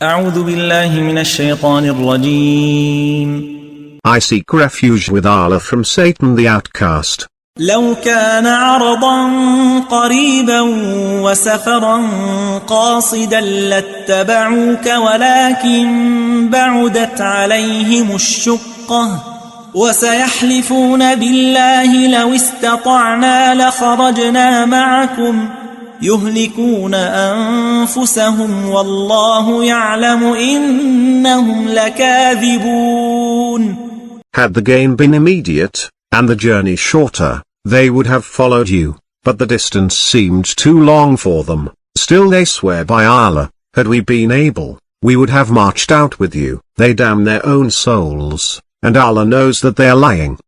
أعوذ بالله من الشيطان الرجيم. I seek refuge with Allah from Satan the outcast. لو كان عرضا قريبا وسفرا قاصدا لاتبعوك ولكن بعدت عليهم الشقة وسيحلفون بالله لو استطعنا لخرجنا معكم يهلكون أنفسهم والله يعلم إنهم لكاذبون. Had the gain been immediate, and the journey shorter, they would have followed you, but the distance seemed too long for them. Still they swear by Allah, had we been able, we would have marched out with you. They damn their own souls, and Allah knows that they are lying.